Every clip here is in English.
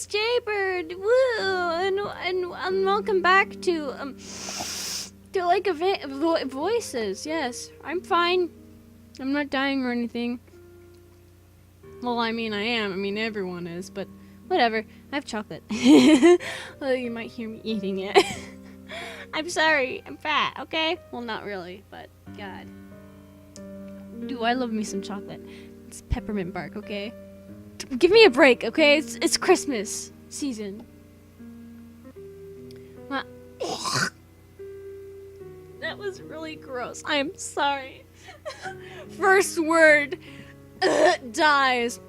is Jaybird. Woo! And welcome back to like voices. Yes, I'm fine. I'm not dying or anything. Well, I mean, I am. I mean, everyone is, but whatever. I have chocolate. Well, you might hear me eating it. I'm sorry. I'm fat. Okay. Well, not really, but God. Do I love me some chocolate? It's peppermint bark. Okay. Give me a break, okay? It's Christmas season. Well, that was really gross. I'm sorry. First word dies.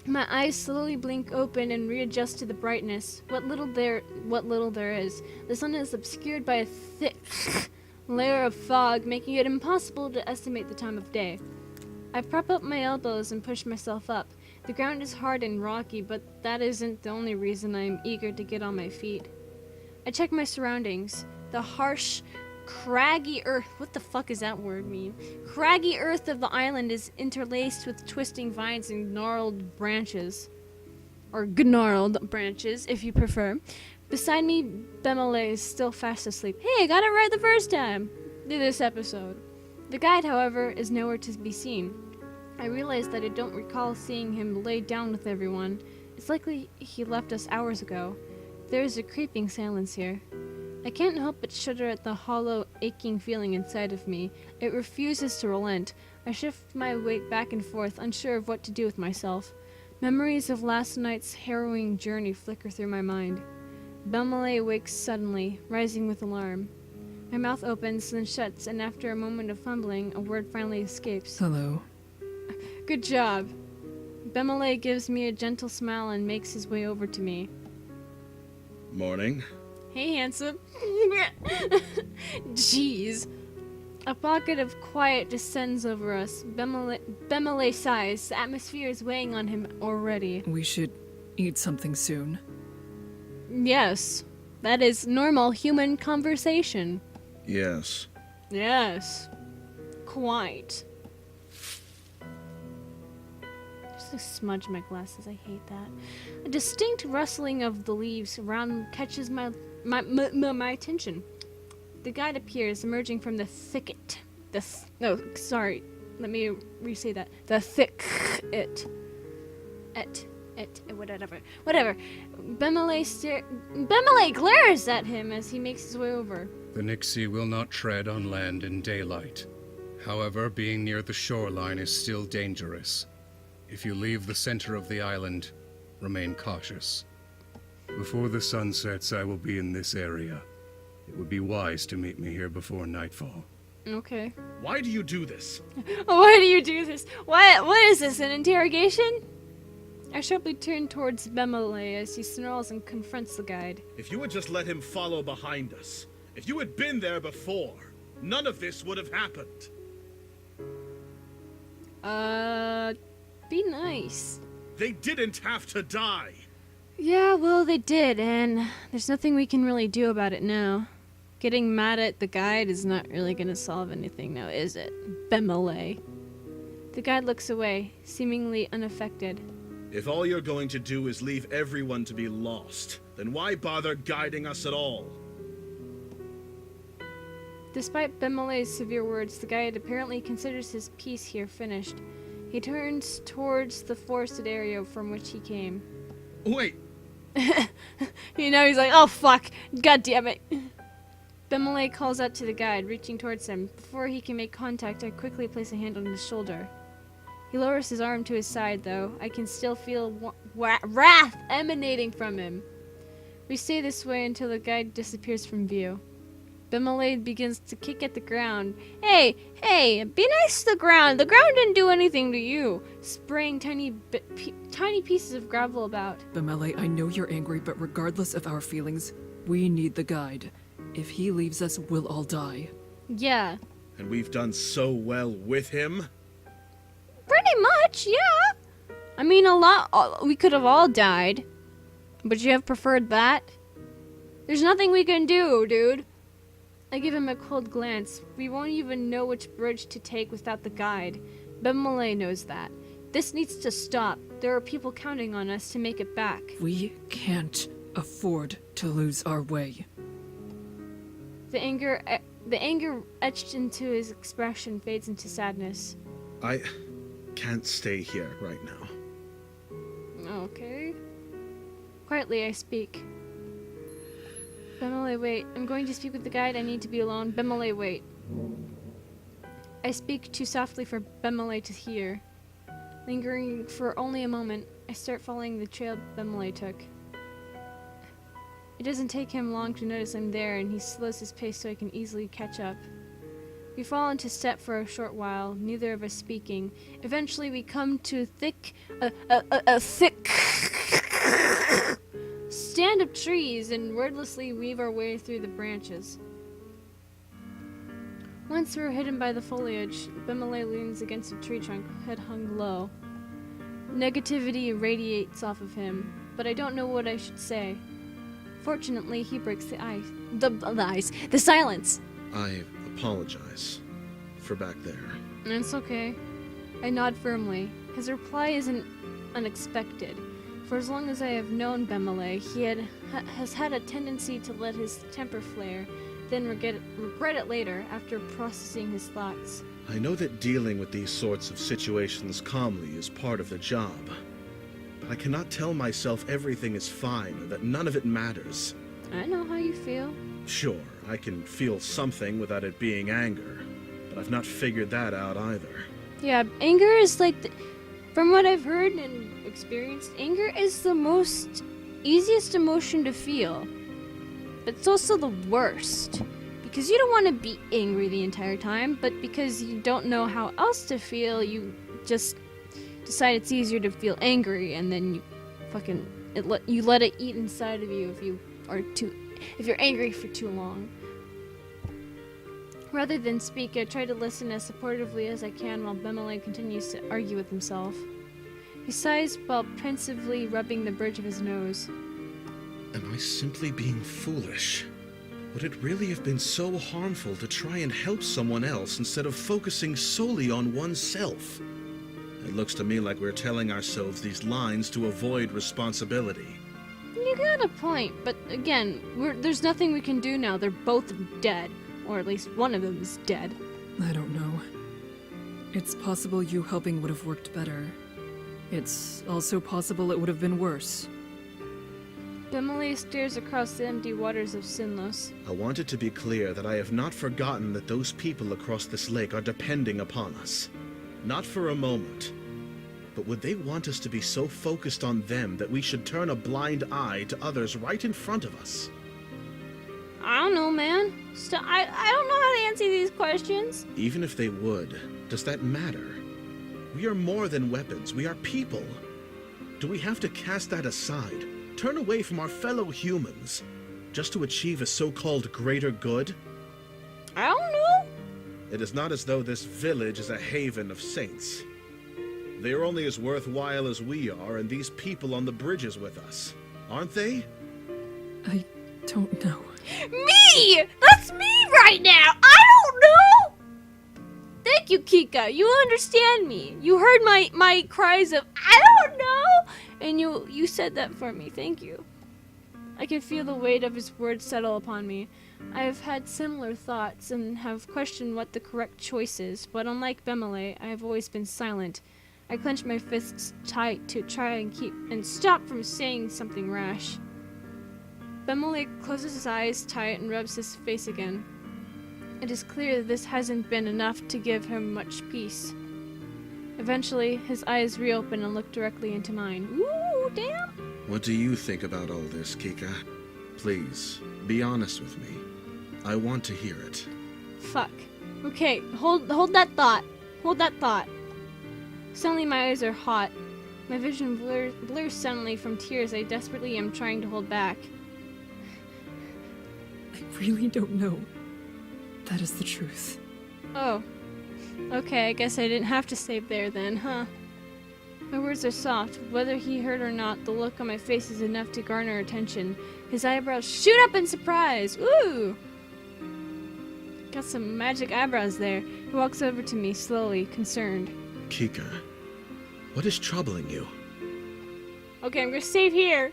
My eyes slowly blink open and readjust to the brightness. What little there is. The sun is obscured by a thick layer of fog, making it impossible to estimate the time of day. I prop up my elbows and push myself up. The ground is hard and rocky, but that isn't the only reason I am eager to get on my feet. I check my surroundings. The harsh, craggy earth. What the fuck does that word mean? Craggy earth of the island is interlaced with twisting vines and gnarled branches. Or gnarled branches, if you prefer. Beside me, Bemele is still fast asleep. Hey, I got it right the first time! This episode. The guide, however, is nowhere to be seen. I realize that I don't recall seeing him lay down with everyone. It's likely he left us hours ago. There is a creeping silence here. I can't help but shudder at the hollow, aching feeling inside of me. It refuses to relent. I shift my weight back and forth, unsure of what to do with myself. Memories of last night's harrowing journey flicker through my mind. Bemele awakes suddenly, rising with alarm. My mouth opens, then shuts, and after a moment of fumbling, a word finally escapes. Hello. Good job. Bemele gives me a gentle smile and makes his way over to me. Morning. Hey, handsome. Jeez. A pocket of quiet descends over us. Bemele sighs. The atmosphere is weighing on him already. We should eat something soon. Yes. That is normal human conversation. Yes. Yes. Quite. Just a smudge my glasses. I hate that. A distinct rustling of the leaves around catches my attention. The guide appears, emerging from the thicket. Let me re-say that. The thicket. Whatever. Bemele glares at him as he makes his way over. The Nixie will not tread on land in daylight. However, being near the shoreline is still dangerous. If you leave the center of the island, remain cautious. Before the sun sets, I will be in this area. It would be wise to meet me here before nightfall. Okay. Why do you do this? Why do you do this? What is this, an interrogation? I sharply turn towards Bemele as he snarls and confronts the guide. If you had just let him follow behind us, if you had been there before, none of this would have happened. Be nice. They didn't have to die. Yeah, well, they did, and there's nothing we can really do about it now. Getting mad at the guide is not really gonna solve anything now, is it? Bemele. The guide looks away, seemingly unaffected. If all you're going to do is leave everyone to be lost, then why bother guiding us at all? Despite Bemele's severe words, the guide apparently considers his piece here finished. He turns towards the forested area from which he came. Wait, He's like, oh fuck, god damn it. Bemele calls out to the guide, reaching towards him. Before he can make contact, I quickly place a hand on his shoulder. He lowers his arm to his side, though. I can still feel wrath emanating from him. We stay this way until the guide disappears from view. Bemele begins to kick at the ground. Hey, be nice to the ground. The ground didn't do anything to you. Spraying tiny pieces of gravel about. Bemele, I know you're angry, but regardless of our feelings, we need the guide. If he leaves us, we'll all die. Yeah. and we've done so well with him. Pretty much, yeah. I mean, we could have all died. But you have preferred that? There's nothing we can do, dude. I give him a cold glance. We won't even know which bridge to take without the guide. Bemele knows that. This needs to stop. There are people counting on us to make it back. We can't afford to lose our way. The anger etched into his expression fades into sadness. I can't stay here right now. Okay. Quietly, I speak. Bemele, wait. I'm going to speak with the guide. I need to be alone. Bemele, wait. I speak too softly for Bemele to hear. Lingering for only a moment, I start following the trail Bemele took. It doesn't take him long to notice I'm there, and he slows his pace so I can easily catch up. We fall into step for a short while, neither of us speaking. Eventually, we come to a thick stand of trees and wordlessly weave our way through the branches. Once we're hidden by the foliage, Bemele leans against a tree trunk, head hung low. Negativity radiates off of him, but I don't know what I should say. Fortunately, he breaks the silence. I apologize for back there. It's okay. I nod firmly. His reply isn't unexpected. For as long as I have known Bemele, he has had a tendency to let his temper flare, then regret it later after processing his thoughts. I know that dealing with these sorts of situations calmly is part of the job, but I cannot tell myself everything is fine or that none of it matters. I know how you feel. Sure, I can feel something without it being anger, but I've not figured that out either. Yeah, anger is like, from what I've heard and experienced, anger is the easiest emotion to feel. But it's also the worst. Because you don't want to be angry the entire time, but because you don't know how else to feel, you just decide it's easier to feel angry, and then you let it eat inside of you if you're angry for too long. Rather than speak, I try to listen as supportively as I can while Bemele continues to argue with himself. He sighs while pensively rubbing the bridge of his nose. Am I simply being foolish? Would it really have been so harmful to try and help someone else instead of focusing solely on oneself? It looks to me like we're telling ourselves these lines to avoid responsibility. You got a point, but again, there's nothing we can do now. They're both dead. Or at least one of them is dead. I don't know. It's possible you helping would have worked better. It's also possible it would have been worse. Bemele stares across the empty waters of Sinlos. I want it to be clear that I have not forgotten that those people across this lake are depending upon us. Not for a moment. But would they want us to be so focused on them that we should turn a blind eye to others right in front of us? I don't know, man. I don't know how to answer these questions. Even if they would, does that matter? We are more than weapons. We are people. Do we have to cast that aside? Turn away from our fellow humans just to achieve a so-called greater good? I don't know. It is not as though this village is a haven of saints. They are only as worthwhile as we are and these people on the bridges with us, aren't they? I don't know. Me! That's me right now! I don't know! Thank you, Kika. You understand me. You heard my cries of, I don't know! And you said that for me. Thank you. I can feel the weight of his words settle upon me. I have had similar thoughts and have questioned what the correct choice is, but unlike Bemele, I have always been silent. I clench my fists tight to try and stop from saying something rash. Bemele closes his eyes tight and rubs his face again. It is clear that this hasn't been enough to give him much peace. Eventually, his eyes reopen and look directly into mine. Ooh, damn! What do you think about all this, Kika? Please, be honest with me. I want to hear it. Fuck. Okay, hold that thought. Hold that thought. Suddenly my eyes are hot. My vision blurs suddenly from tears I desperately am trying to hold back. I really don't know. That is the truth. Oh. Okay, I guess I didn't have to save there then, huh? My words are soft. Whether he heard or not, the look on my face is enough to garner attention. His eyebrows shoot up in surprise. Ooh! Got some magic eyebrows there. He walks over to me slowly, concerned. Kika, What is troubling you? Okay, I'm gonna save here.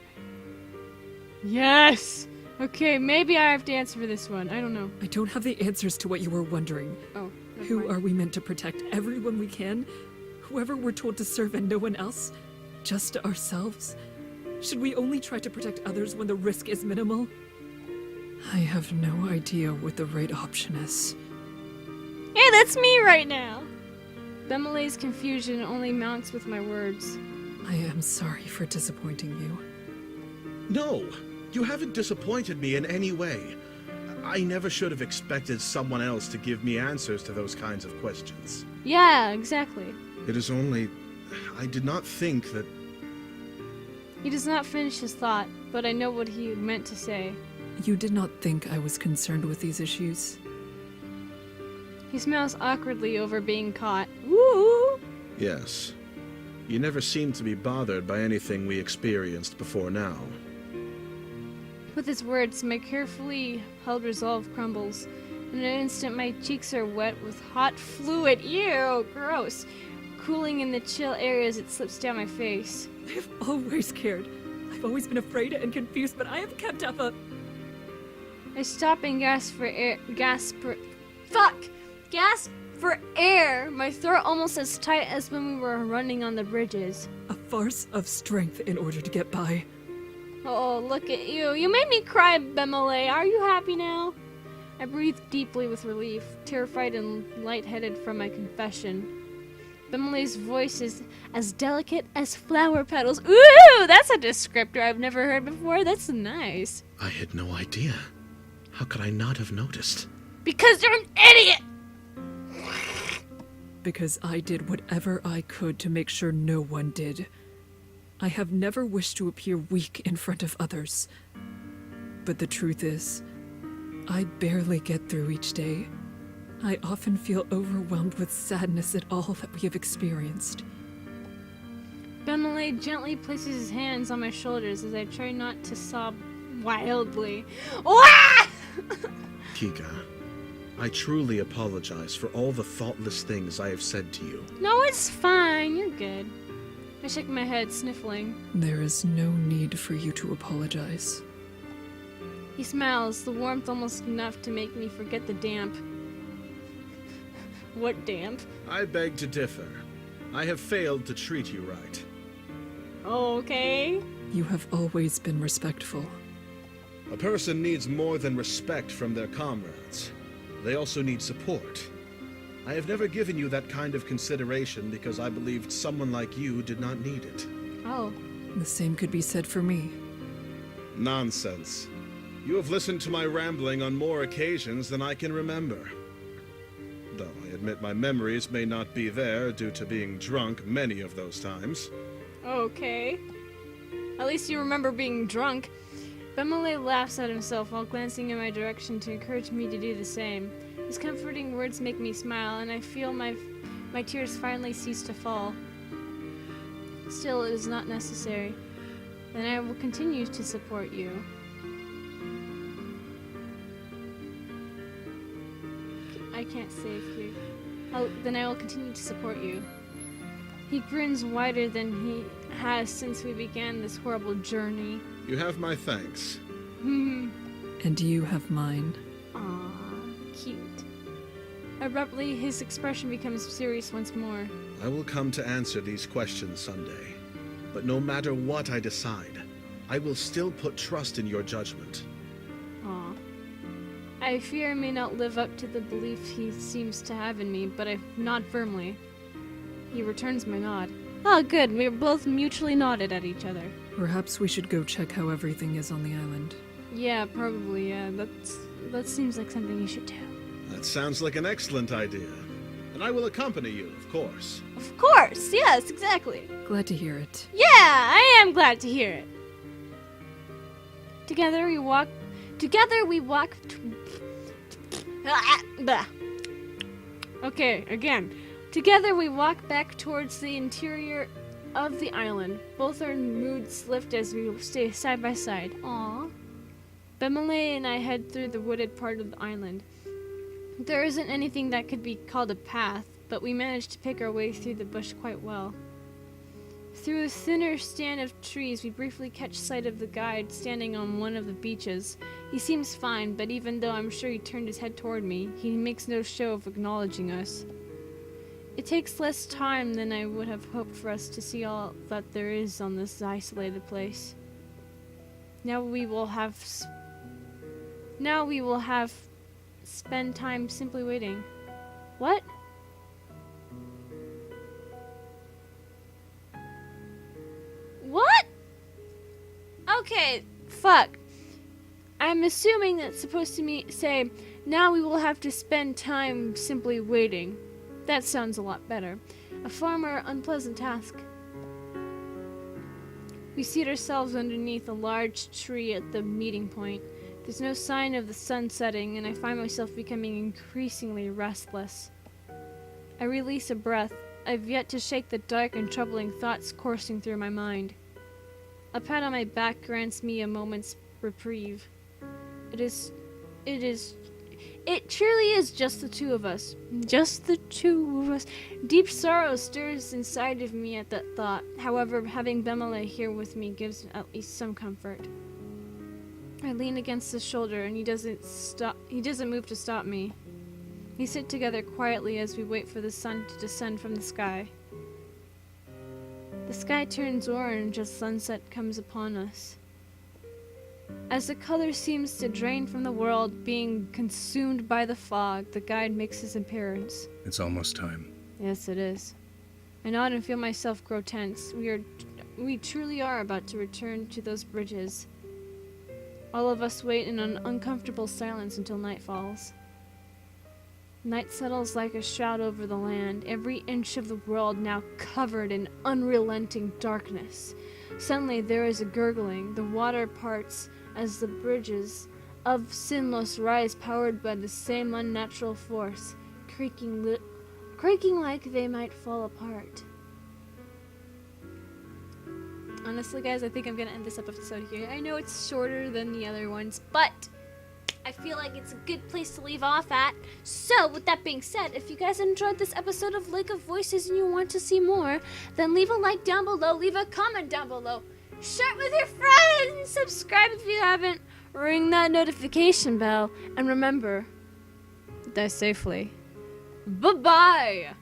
Yes! Okay, maybe I have to answer for this one. I don't know. I don't have the answers to what you were wondering. Oh, never Who mind. are we meant to protect? Everyone we can? Whoever we're told to serve and no one else? Just ourselves? Should we only try to protect others when the risk is minimal? I have no idea what the right option is. Hey, that's me right now! Bemilay's confusion only mounts with my words. I am sorry for disappointing you. No! You haven't disappointed me in any way. I never should have expected someone else to give me answers to those kinds of questions. Yeah, exactly. It is only... I did not think that... He does not finish his thought, but I know what he meant to say. You did not think I was concerned with these issues? He smiles awkwardly over being caught. Woo! Yes. You never seemed to be bothered by anything we experienced before now. With his words, my carefully held resolve crumbles. In an instant, my cheeks are wet with hot fluid. Ew, gross. Cooling in the chill air as it slips down my face. I have always cared. I've always been afraid and confused, but I have kept up a... I stop and gasp for air. Fuck! Gasp for air! My throat almost as tight as when we were running on the bridges. a farce of strength in order to get by. Oh, look at you. You made me cry, Bemile. Are you happy now? I breathed deeply with relief, terrified and lightheaded from my confession. Bemile's voice is as delicate as flower petals. Ooh, that's a descriptor I've never heard before. That's nice. I had no idea. How could I not have noticed? Because you're an idiot! Because I did whatever I could to make sure no one did. I have never wished to appear weak in front of others. But the truth is, I barely get through each day. I often feel overwhelmed with sadness at all that we have experienced. Bemile gently places his hands on my shoulders as I try not to sob wildly. Wah! Kika, I truly apologize for all the thoughtless things I have said to you. No, it's fine. You're good. I shake my head, sniffling. There is no need for you to apologize. He smiles, the warmth almost enough to make me forget the damp. What damp? I beg to differ. I have failed to treat you right. Okay. You have always been respectful. A person needs more than respect from their comrades. They also need support. I have never given you that kind of consideration because I believed someone like you did not need it. Oh. The same could be said for me. Nonsense. You have listened to my rambling on more occasions than I can remember. Though I admit my memories may not be there due to being drunk many of those times. Okay. At least you remember being drunk. Bemile laughs at himself while glancing in my direction to encourage me to do the same. His comforting words make me smile, and I feel my tears finally cease to fall. Still, it is not necessary. Then I will continue to support you. I can't save here. Then I will continue to support you. He grins wider than he has since we began this horrible journey. You have my thanks. And you have mine. Aw, cute. Abruptly, his expression becomes serious once more. I will come to answer these questions someday. But no matter what I decide, I will still put trust in your judgment. Aw. I fear I may not live up to the belief he seems to have in me, but I nod firmly. He returns my nod. Oh, good. We are both mutually nodded at each other. Perhaps we should go check how everything is on the island. Yeah, probably, yeah. That seems like something you should do. That sounds like an excellent idea. And I will accompany you, of course. Of course! Yes, exactly. Glad to hear it. Yeah, I am glad to hear it. Together we walk. Okay, again. Together we walk back towards the interior of the island. Both our moods lift as we stay side by side. Aww. Bemile and I head through the wooded part of the island. There isn't anything that could be called a path, but we managed to pick our way through the bush quite well. Through a thinner stand of trees, we briefly catch sight of the guide standing on one of the beaches. He seems fine, but even though I'm sure he turned his head toward me, he makes no show of acknowledging us. It takes less time than I would have hoped for us to see all that there is on this isolated place. Now we will have spend time simply waiting. What? What? Okay, fuck. I'm assuming that's supposed to say, now we will have to spend time simply waiting. That sounds a lot better. A far more unpleasant task. We seat ourselves underneath a large tree at the meeting point. There's no sign of the sun setting, and I find myself becoming increasingly restless. I release a breath. I've yet to shake the dark and troubling thoughts coursing through my mind. A pat on my back grants me a moment's reprieve. It truly is just the two of us. Just the two of us. Deep sorrow stirs inside of me at that thought. However, having Bemele here with me gives at least some comfort. I lean against his shoulder and he doesn't move to stop me. We sit together quietly as we wait for the sun to descend from the sky. The sky turns orange as sunset comes upon us. As the color seems to drain from the world, being consumed by the fog, the guide makes his appearance. It's almost time. Yes, it is. I nod and feel myself grow tense. We truly are about to return to those bridges. All of us wait in an uncomfortable silence until night falls. Night settles like a shroud over the land, every inch of the world now covered in unrelenting darkness. Suddenly there is a gurgling. The water parts as the bridges of Sinlos rise, powered by the same unnatural force, creaking like they might fall apart. Honestly, guys, I think I'm gonna end this episode here. I know it's shorter than the other ones, but I feel like it's a good place to leave off at. So, with that being said, if you guys enjoyed this episode of Lake of Voices and you want to see more, then leave a like down below, leave a comment down below, share it with your friends, subscribe if you haven't, ring that notification bell, and remember, die safely. Bye-bye!